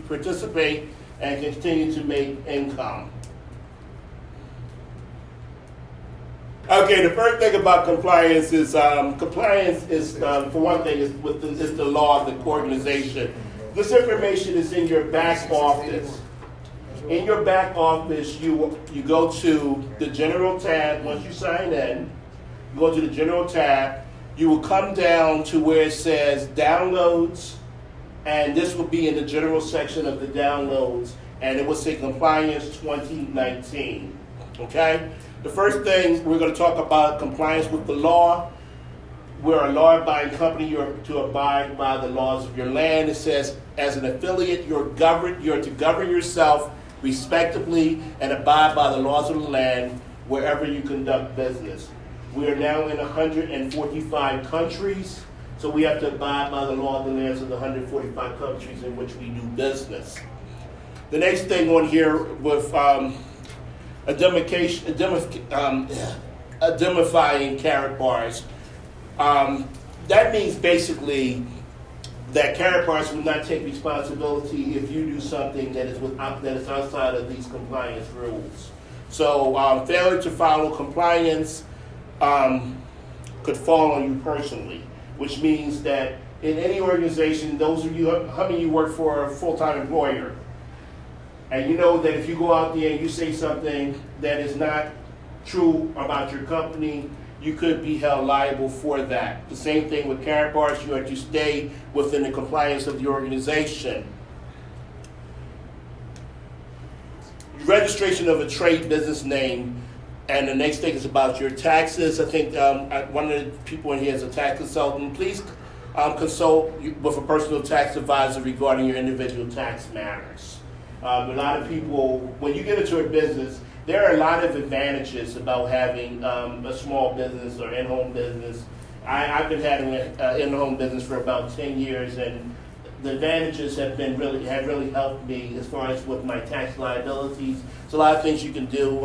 participate and continue to make income. Okay, the first thing about compliance is for one thing, is the law of the organization. This information is in your back office. In your back office, you go to the general tab. Once you sign in, you go to the general tab. You will come down to where it says downloads, and this will be in the general section of the downloads, and it will say compliance 2019. Okay? The first thing we're going to talk about compliance with the law. We're a law-abiding company. You're to abide by the laws of your land. It says, as an affiliate, you're to govern yourself respectably and abide by the laws of the land wherever you conduct business. We are now in 145 countries, so we have to abide by the law of the lands of the 145 countries in which we do business. The next thing on here with identifying carrot bars. That means basically that carrot bars will not take responsibility if you do something that is outside of these compliance rules. So failure to follow compliance could fall on you personally, which means that in any organization, those of you, how many of you work for a full-time employer? And you know that if you go out there and you say something that is not true about your company, you could be held liable for that. The same thing with carrot bars. You have to stay within the compliance of the organization. Registration of a trade business name. And the next thing is about your taxes. I think one of the people in here is a tax consultant. Please consult with a personal tax advisor regarding your individual tax matters. A lot of people, when you get into a business, there are a lot of advantages about having a small business or in-home business. I've been having an in-home business for about 10 years, and the advantages have really helped me as far as with my tax liabilities. There's a lot of things you can do,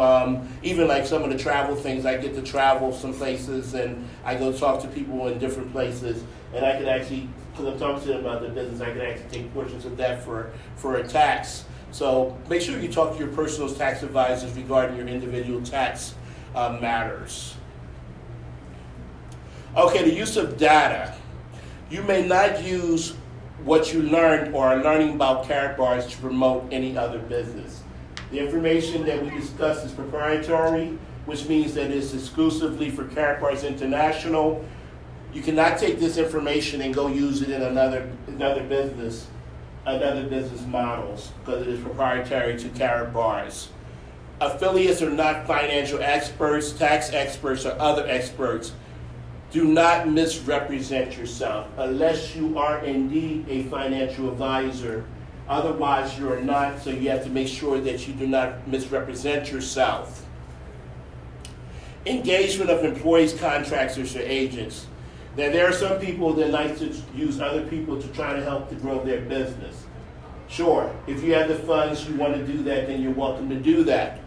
even like some of the travel things. I get to travel some places, and I go talk to people in different places, and I can actually, because I'm talking to them about the business, I can actually take portions of that for a tax. So make sure you talk to your personal tax advisors regarding your individual tax matters. Okay, the use of data. You may not use what you learned or are learning about carrot bars to promote any other business. The information that we discuss is proprietary, which means that it's exclusively for Carrot Bars International. You cannot take this information and go use it in another business models, because it is proprietary to Carrot Bars. Affiliates are not financial experts, tax experts, or other experts. Do not misrepresent yourself unless you are indeed a financial advisor. Otherwise, you are not, so you have to make sure that you do not misrepresent yourself. Engagement of employees, contractors, or agents. Now, there are some people that like to use other people to try to help to grow their business. Sure, if you have the funds, you want to do that, then you're welcome to do that.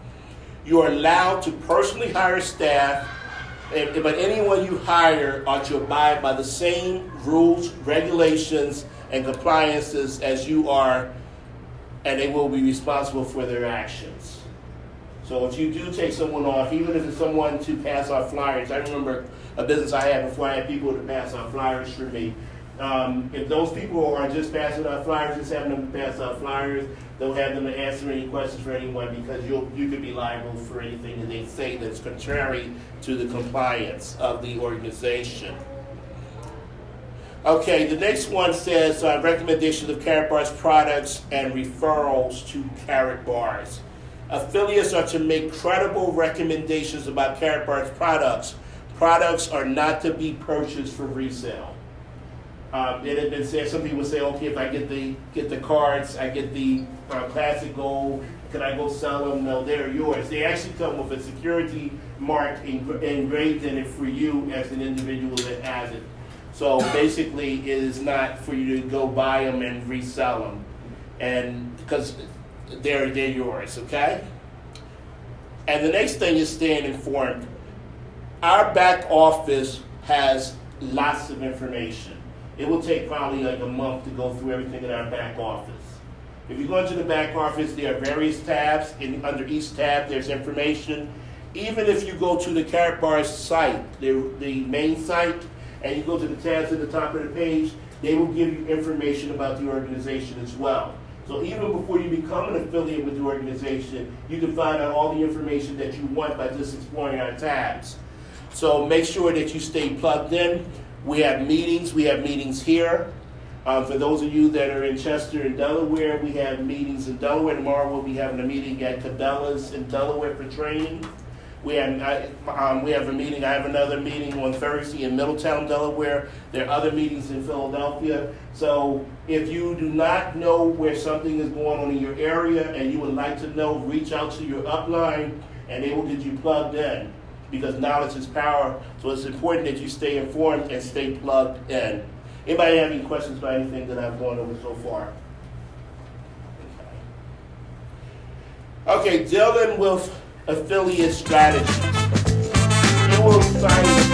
You are allowed to personally hire staff, but anyone you hire ought to abide by the same rules, regulations, and compliances as you are, and they will be responsible for their actions. So if you do take someone off, even if it's someone to pass out flyers, I remember a business I had before I had people to pass out flyers for me. If those people are just passing out flyers, just having them pass out flyers, don't have them to answer any questions for anyone, because you could be liable for anything that they say that's contrary to the compliance of the organization. Okay, the next one says recommendations of Carrot Bars products and referrals to Carrot Bars. Affiliates are to make credible recommendations about Carrot Bars products. Products are not to be purchased for resale. It had been said, some people say, okay, if I get the cards, I get the classic gold, can I go sell them? No, they're yours. They actually come with a security mark engraved in it for you as an individual that has it. So basically, it is not for you to go buy them and resell them, and because they're yours, okay? And the next thing is staying informed. Our back office has lots of information. It will take probably like a month to go through everything in our back office. If you go into the back office, there are various tabs. Under each tab, there's information. Even if you go to the Karatbar's site, the main site, and you go to the tabs at the top of the page, they will give you information about the organization as well. So even before you become an affiliate with the organization, you can find out all the information that you want by just exploring our tabs. So make sure that you stay plugged in. We have meetings here. For those of you that are in Chester and Delaware, we have meetings in Delaware. Tomorrow we'll be having a meeting at Cabela's in Delaware for training. We have a meeting. I have another meeting on Thursday in Middletown, Delaware. There are other meetings in Philadelphia. So if you do not know where something is going on in your area and you would like to know, reach out to your upline and they will get you plugged in, because knowledge is power. So it's important that you stay informed and stay plugged in. Anybody have any questions about anything that I've gone over so far? Okay, dealing with affiliate strategies. You will find